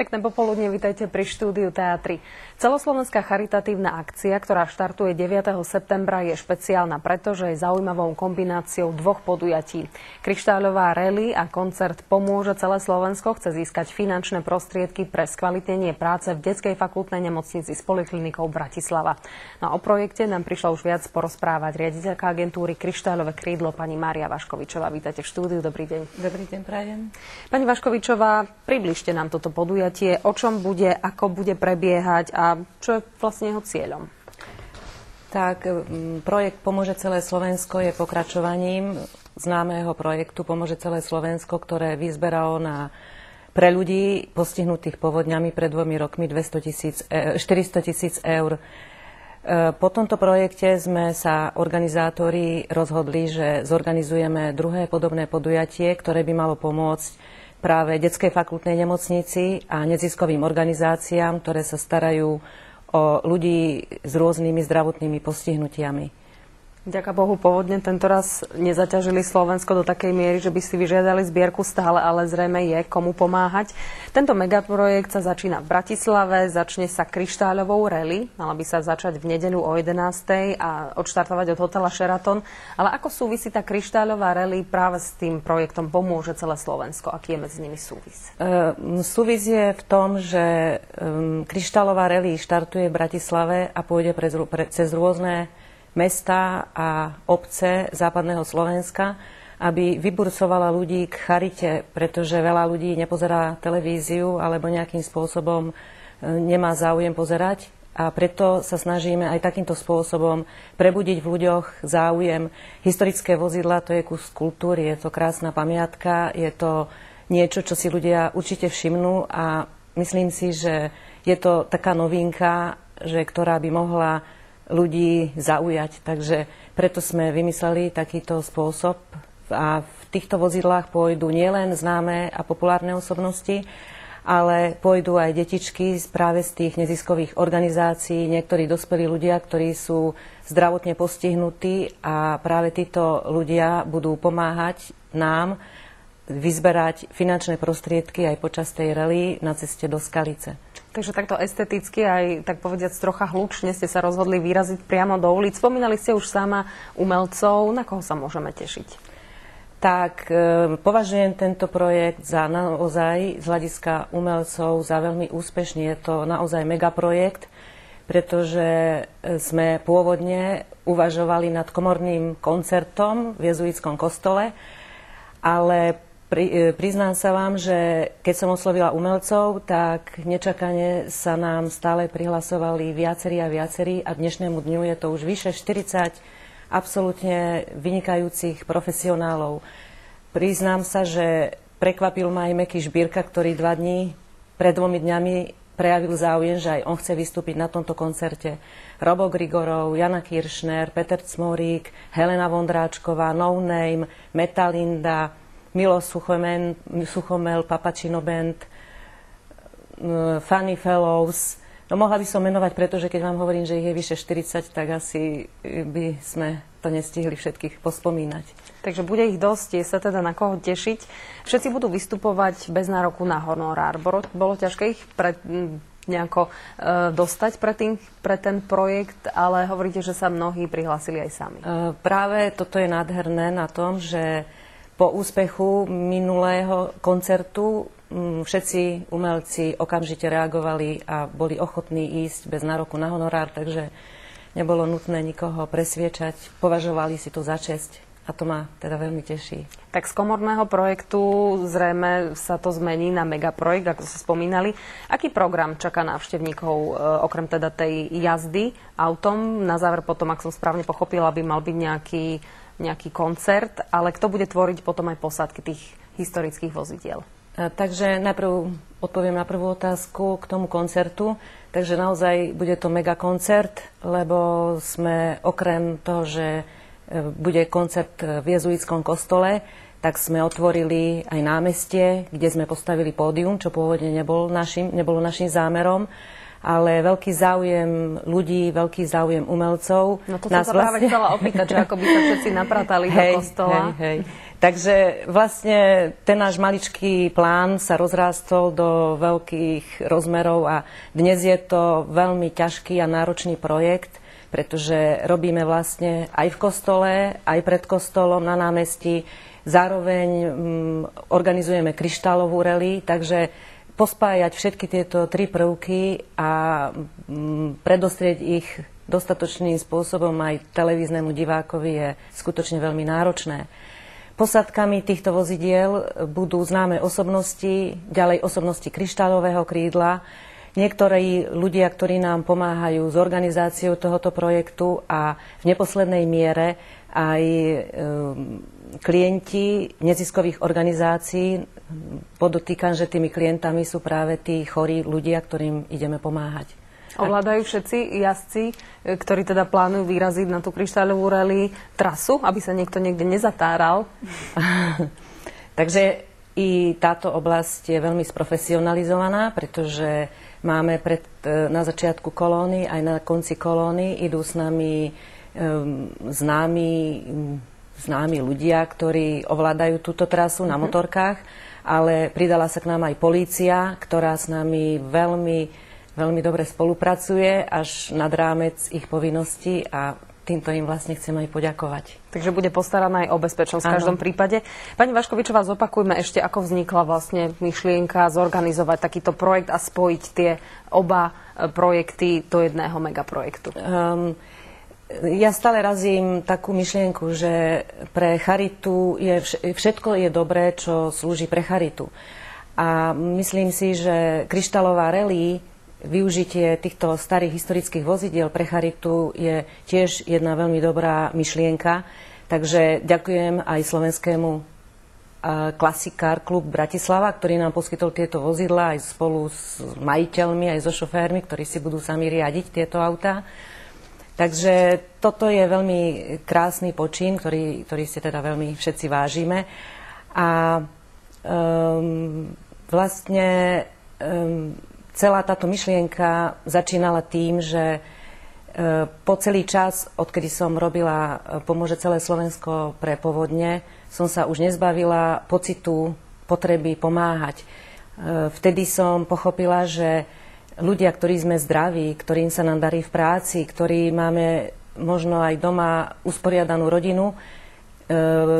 Pekné popoludne, vitajte pri štúdiu Teatry. Celoslovenská charitatívna akcia, ktorá štartuje 9. septembra, je špeciálna, pretože je zaujímavou kombináciou dvoch podujatí. Kryštáľová rally a koncert Pomôže celé Slovensko chce získať finančné prostriedky pre skvalitnenie práce v detskej fakultnej nemocnici s poliklinikou Bratislava. No a o projekte nám prišla už viac porozprávať riaditeľka agentúry Kryštáľové krídlo, pani Mária Vaškovičová. Vítajte v štúdiu, dobrý deň. Dobrý deň, prajem. Pani Vaškovičová, približte nám toto podujatie, o čom bude, ako bude prebiehať a čo je vlastne jeho cieľom? Tak, projekt Pomôže celé Slovensko je pokračovaním známeho projektu Pomôže celé Slovensko, ktoré vyzberalo pre ľudí postihnutých povodňami pred 2 rokmi 400 000 eur. Po tomto projekte sme sa organizátori rozhodli, že zorganizujeme druhé podobné podujatie, ktoré by malo pomôcť práve detskej fakultnej nemocnici a neziskovým organizáciám, ktoré sa starajú o ľudí s rôznymi zdravotnými postihnutiami. Ďaká Bohu, povodne tentoraz nezaťažili Slovensko do takej miery, že by si vyžiadali zbierku stále, ale zrejme je komu pomáhať. Tento megaprojekt sa začína v Bratislave, začne sa kryštáľovou rally, mala by sa začať v nedeľu o 11:00 a odštartovať od hotela Sheraton. Ale ako súvisí tá kryštáľová rally práve s tým projektom Pomôže celé Slovensko? Aký je medzi nimi súvis? Súvis je v tom, že kryštáľová rally štartuje v Bratislave a pôjde cez rôzne mestá a obce západného Slovenska, aby vyburcovala ľudí k charite, pretože veľa ľudí nepozerá televíziu alebo nejakým spôsobom nemá záujem pozerať. A preto sa snažíme aj takýmto spôsobom prebudiť v ľuďoch záujem. Historické vozidla, to je kus kultúry, je to krásna pamiatka, je to niečo, čo si ľudia určite všimnú a myslím si, že je to taká novinka, ktorá by mohla ľudí zaujať. Takže preto sme vymysleli takýto spôsob a v týchto vozidlách pôjdu nielen známe a populárne osobnosti, ale pôjdu aj detičky práve z tých neziskových organizácií, niektorí dospelí ľudia, ktorí sú zdravotne postihnutí a práve títo ľudia budú pomáhať nám vyzberať finančné prostriedky aj počas tej rally na ceste do Skalice. Takže takto esteticky, aj tak povediac trocha hlučne ste sa rozhodli vyraziť priamo do ulic. Spomínali ste už sama umelcov. Na koho sa môžeme tešiť? Tak, považujem tento projekt za naozaj z hľadiska umelcov za veľmi úspešný. Je to naozaj megaprojekt, pretože sme pôvodne uvažovali nad komorným koncertom v jezuitskom kostole, ale priznám sa vám, že keď som oslovila umelcov, tak nečakane sa nám stále prihlasovali viacerí a viacerí a dnešnému dňu je to už vyše 40 absolútne vynikajúcich profesionálov. Priznám sa, že prekvapil ma aj Meky Žbírka, ktorý pred 2 dňami prejavil záujem, že aj on chce vystúpiť na tomto koncerte. Robo Grigorov, Jana Kiršner, Peter Cmorík, Helena Vondráčková, No Name, Metalinda, Milo Suchomel, Papacino Band, Funny Fellows. No mohla by som menovať, pretože keď vám hovorím, že ich je vyše 40, tak asi by sme to nestihli všetkých pospomínať. Takže bude ich dosť, je sa teda na koho tešiť. Všetci budú vystupovať bez nároku na honorár. Bolo ťažké ich nejako dostať pre ten projekt, ale hovoríte, že sa mnohí prihlásili aj sami. Práve toto je nádherné na tom, že po úspechu minulého koncertu všetci umelci okamžite reagovali a boli ochotní ísť bez nároku na honorár, takže nebolo nutné nikoho presviečať. Považovali si to za česť a to ma teda veľmi teší. Tak z komorného projektu zrejme sa to zmení na megaprojekt, ako ste spomínali. Aký program čaká návštevníkov, okrem teda tej jazdy autom? Na záver potom, ak som správne pochopila, by mal byť nejaký koncert, ale kto bude tvoriť potom aj posádky tých historických vozidiel? Takže najprv odpoviem na prvú otázku k tomu koncertu. Takže naozaj bude to megakoncert, lebo sme okrem toho, že bude koncert v jezuitskom kostole, tak sme otvorili aj námestie, kde sme postavili pódium, čo pôvodne nebolo našim zámerom. Ale veľký záujem ľudí, veľký záujem umelcov. No to som sa práve chcela opýtať, že ako by sa všetci napratali do kostola. Hej. Takže vlastne ten náš maličký plán sa rozrástol do veľkých rozmerov a dnes je to veľmi ťažký a náročný projekt, pretože robíme vlastne aj v kostole, aj pred kostolom na námestí. Zároveň organizujeme kryštálovú rally, takže pospájať všetky tieto tri prvky a predostrieť ich dostatočným spôsobom aj televíznemu divákovi je skutočne veľmi náročné. Posádkami týchto vozidiel budú známe osobnosti, ďalej osobnosti kryštálového krídla, niektorí ľudia, ktorí nám pomáhajú s organizáciou tohoto projektu a v neposlednej miere aj klienti neziskových organizácií. Podotýkam, že tými klientami sú práve tí chorí ľudia, ktorým ideme pomáhať. Ovládajú všetci jazdci, ktorí teda plánujú vyraziť na tú kryštáľovú rally trasu, aby sa niekto niekde nezatáral? Takže i táto oblasť je veľmi sprofesionalizovaná, pretože máme na začiatku kolóny, aj na konci kolóny idú s nami známi ľudia, ktorí ovládajú túto trasu na motorkách, ale pridala sa k nám aj polícia, ktorá s nami veľmi dobre spolupracuje až nad rámec ich povinností a týmto im vlastne chcem aj poďakovať. Takže bude postaraná aj o bezpečnosť v každom prípade. Pani Vaškovičová, zopakujme ešte, ako vznikla vlastne myšlienka zorganizovať takýto projekt a spojiť tie oba projekty do jedného megaprojektu. Ja stále razím takú myšlienku, že pre charitu všetko je dobré, čo slúži pre charitu. A myslím si, že kryštálová rally, využitie týchto starých historických vozidiel pre charitu je tiež jedna veľmi dobrá myšlienka. Takže ďakujem aj slovenskému Klasikár klub Bratislava, ktorý nám poskytol tieto vozidlá aj spolu s majiteľmi, aj so šoférmi, ktorí si budú sami riadiť tieto autá. Takže toto je veľmi krásny počin, ktorý si teda veľmi všetci vážime. A vlastne celá táto myšlienka začínala tým, že po celý čas, odkedy som robila Pomôže celé Slovensko pre povodne, som sa už nezbavila pocitu potreby pomáhať. Vtedy som pochopila, že ľudia, ktorí sme zdraví, ktorým sa nám darí v práci, ktorí máme možno aj doma usporiadanú rodinu,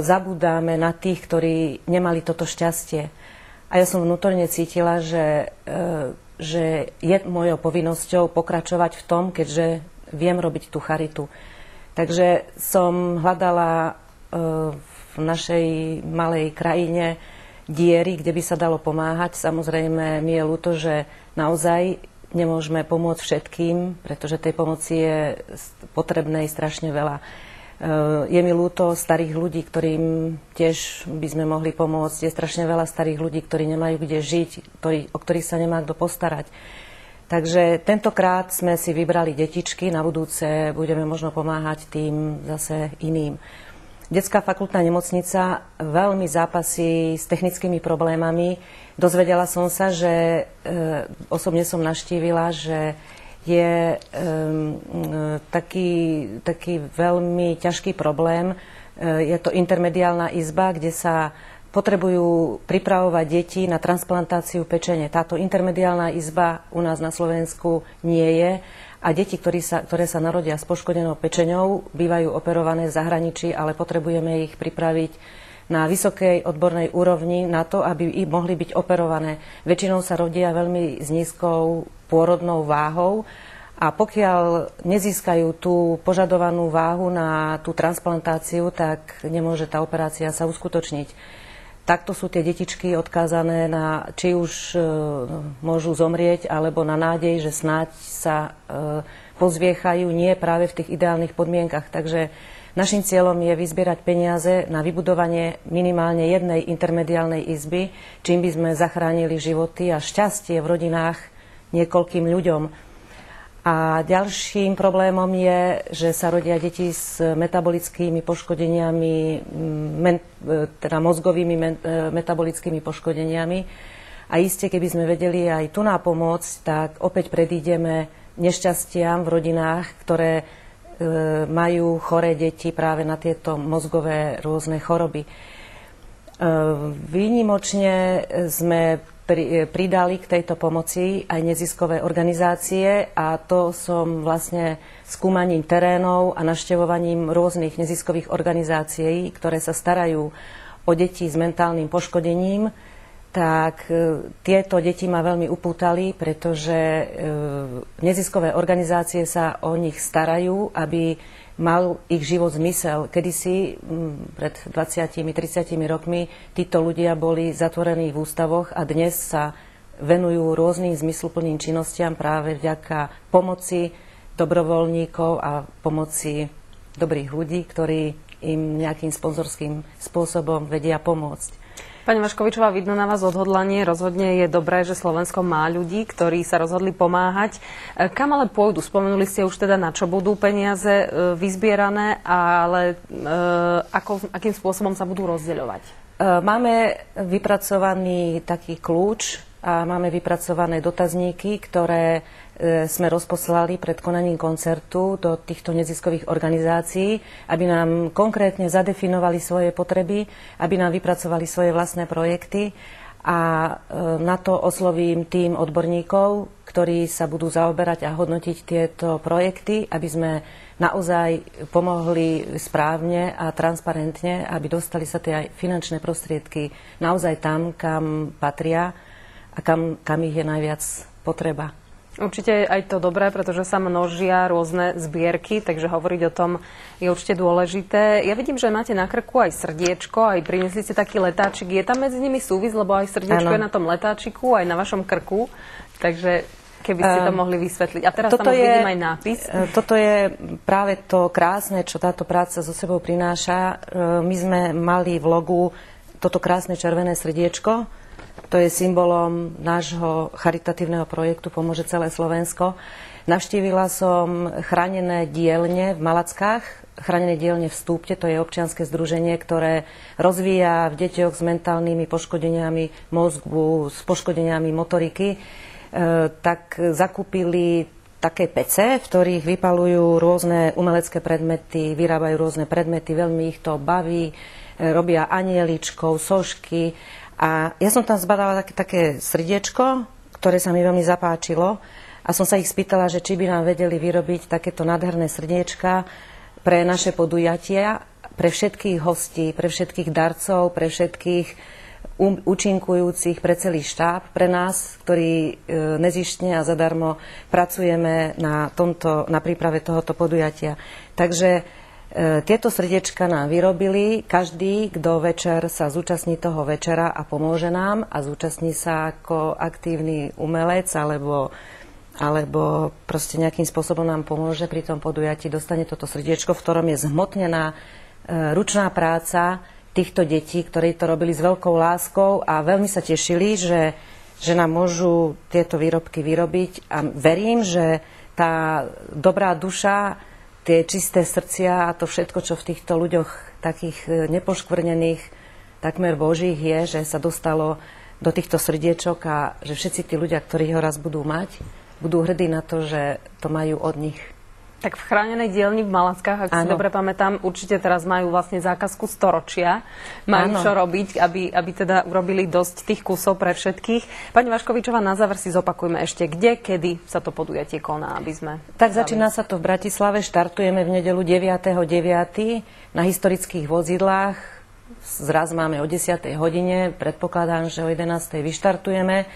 zabúdame na tých, ktorí nemali toto šťastie. A ja som vnútorne cítila, že je mojou povinnosťou pokračovať v tom, keďže viem robiť tú charitu. Takže som hľadala v našej malej krajine diery, kde by sa dalo pomáhať. Samozrejme, mi je ľúto, že naozaj nemôžeme pomôcť všetkým, pretože tej pomoci je potrebnej strašne veľa. Je mi ľúto starých ľudí, ktorým tiež by sme mohli pomôcť. Je strašne veľa starých ľudí, ktorí nemajú kde žiť, o ktorých sa nemá kto postarať. Takže tentokrát sme si vybrali detičky, na budúce budeme možno pomáhať tým zase iným. Detská fakultná nemocnica veľmi zápasí s technickými problémami. Dozvedela som sa, že osobne som navštívila, že je taký veľmi ťažký problém. Je to intermediálna izba, kde sa potrebujú pripravovať deti na transplantáciu pečene. Táto intermediálna izba u nás na Slovensku nie je a deti, ktoré sa narodia s poškodenou pečeňou, bývajú operované v zahraničí, ale potrebujeme ich pripraviť na vysokej odbornej úrovni na to, aby mohli byť operované. Väčšinou sa rodia veľmi s nízkou pôrodnou váhou a pokiaľ nezískajú tú požadovanú váhu na tú transplantáciu, tak nemôže tá operácia sa uskutočniť. Takto sú tie detičky odkázané na, či už môžu zomrieť, alebo na nádej, že snáď sa pozviechajú, nie práve v tých ideálnych podmienkach. Takže našim cieľom je vyzbierať peniaze na vybudovanie minimálne jednej intermediálnej izby, čím by sme zachránili životy a šťastie v rodinách niekoľkým ľuďom. A ďalším problémom je, že sa rodia deti s metabolickými poškodeniami, teda mozgovými metabolickými poškodeniami. A iste, keby sme vedeli aj tu napomôcť, tak opäť predídeme nešťastiam v rodinách, ktoré majú choré deti práve na tieto mozgové rôzne choroby. Výnimočne sme pridali k tejto pomoci aj neziskové organizácie a to som vlastne skúmaním terénov a navštevovaním rôznych neziskových organizácií, ktoré sa starajú o deti s mentálnym poškodením, tak tieto deti ma veľmi upútali, pretože neziskové organizácie sa o nich starajú, aby mal ich život zmysel. Kedysi, pred 20-30 rokmi, títo ľudia boli zatvorení v ústavoch a dnes sa venujú rôznym zmysluplným činnostiam práve vďaka pomoci dobrovoľníkov a pomoci dobrých ľudí, ktorí im nejakým sponzorským spôsobom vedia pomôcť. Pani Vaškovičová, vidno na vás odhodlanie. Rozhodne je dobré, že Slovensko má ľudí, ktorí sa rozhodli pomáhať. Kam ale pôjdu? Spomenuli ste už teda, na čo budú peniaze vyzbierané, ale akým spôsobom sa budú rozdeľovať? Máme vypracovaný taký kľúč a máme vypracované dotazníky, ktoré sme rozposlali pred konaním koncertu do týchto neziskových organizácií, aby nám konkrétne zadefinovali svoje potreby, aby nám vypracovali svoje vlastné projekty a na to oslovím tým odborníkov, ktorí sa budú zaoberať a hodnotiť tieto projekty, aby sme naozaj pomohli správne a transparentne, aby dostali sa tie finančné prostriedky naozaj tam, kam patria a kam ich je najviac potreba. Určite aj to dobré, pretože sa množia rôzne zbierky, takže hovoriť o tom je určite dôležité. Ja vidím, že máte na krku aj srdiečko, aj priniesli ste taký letáčik. Je tam medzi nimi súvis, lebo aj srdiečko je na tom letáčiku, aj na vašom krku. Takže keby ste to mohli vysvetliť. A teraz tam vidím aj nápis. Toto je práve to krásne, čo táto práca so sebou prináša. My sme mali v logu toto krásne červené srdiečko. To je symbolom nášho charitatívneho projektu Pomôže celé Slovensko. Navštívila som chránené dielne v Malackách, chránené dielne v Stúpte, to je občianske združenie, ktoré rozvíja v deťoch s mentálnymi poškodeniami mozgu, s poškodeniami motoriky. Tak zakúpili také pece, v ktorých vypalujú rôzne umelecké predmety, vyrábajú rôzne predmety, veľmi ich to baví, robia anieličkov, sošky. A ja som tam zbadala také srdiečko, ktoré sa mi veľmi zapáčilo a som sa ich spýtala, že či by nám vedeli vyrobiť takéto nádherné srdiečka pre naše podujatia, pre všetkých hostí, pre všetkých darcov, pre všetkých účinkujúcich, pre celý štáb, pre nás, ktorí nezištne a zadarmo pracujeme na príprave tohoto podujatia. Takže tieto srdiečka nám vyrobili. Každý, kto večer sa zúčastní toho večera a pomôže nám a zúčastní sa ako aktívny umelec alebo proste nejakým spôsobom nám pomôže pri tom podujatí, dostane toto srdiečko, v ktorom je zhmotnená ručná práca týchto detí, ktorí to robili s veľkou láskou a veľmi sa tešili, že nám môžu tieto výrobky vyrobiť a verím, že tá dobrá duša, tie čisté srdcia a to všetko, čo v týchto ľuďoch takých nepoškvrnených, takmer božích je, že sa dostalo do týchto srdiečok a že všetci tí ľudia, ktorí ho raz budú mať, budú hrdí na to, že to majú od nich. Tak v chránenej dielni v Malackách, ak si dobre pamätám, určite teraz majú vlastne zákazku storočia. Majú čo robiť, aby teda urobili dosť tých kusov pre všetkých. Pani Vaškovičová, na záver si zopakujme ešte, kde, kedy sa to podujatie koná, aby sme... Tak začína sa to v Bratislave, štartujeme v nedeľu 9.9. na historických vozidlách. Zraz máme o 10. hodine, predpokladám, že o 11. vyštartujeme.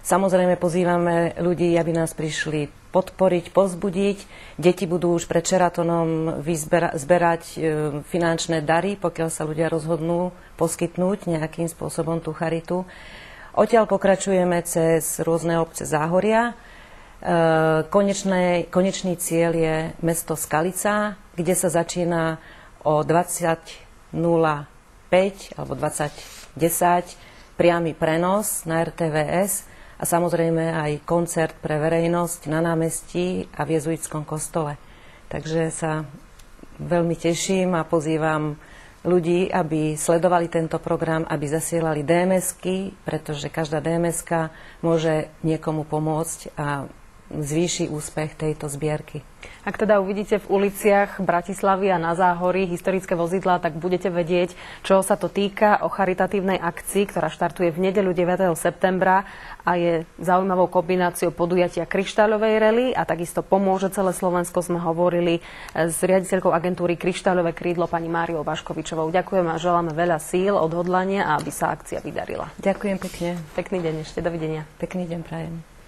Samozrejme pozývame ľudí, aby nás prišli podporiť, povzbudiť. Deti budú už pred Šeratonom zberať finančné dary, pokiaľ sa ľudia rozhodnú poskytnúť nejakým spôsobom tú charitu. Odtiaľ pokračujeme cez rôzne obce Záhoria. Konečný cieľ je mesto Skalica, kde sa začína o 20.05 alebo 20.10 priamy prenos na RTVS a samozrejme aj koncert pre verejnosť na námestí a v jezuitskom kostole. Takže sa veľmi teším a pozývam ľudí, aby sledovali tento program, aby zasielali DMS-ky, pretože každá DMS-ka môže niekomu pomôcť a zvýši úspech tejto zbierky. Ak teda uvidíte v uliciach Bratislavy a na Záhorí historické vozidlá, tak budete vedieť, čo sa to týka, o charitatívnej akcii, ktorá štartuje v nedeľu 9. septembra a je zaujímavou kombináciou podujatia Kryštáľovej rally a takisto pomôže celé Slovensko. Sme hovorili s riaditeľkou agentúry Kryštáľové krídlo pani Máriou Vaškovičovou. Ďakujem a želáme veľa síl, odhodlania a aby sa akcia vydarila. Ďakujem pekne. Pekný deň ešte, dovidenia. Pekný deň prajem.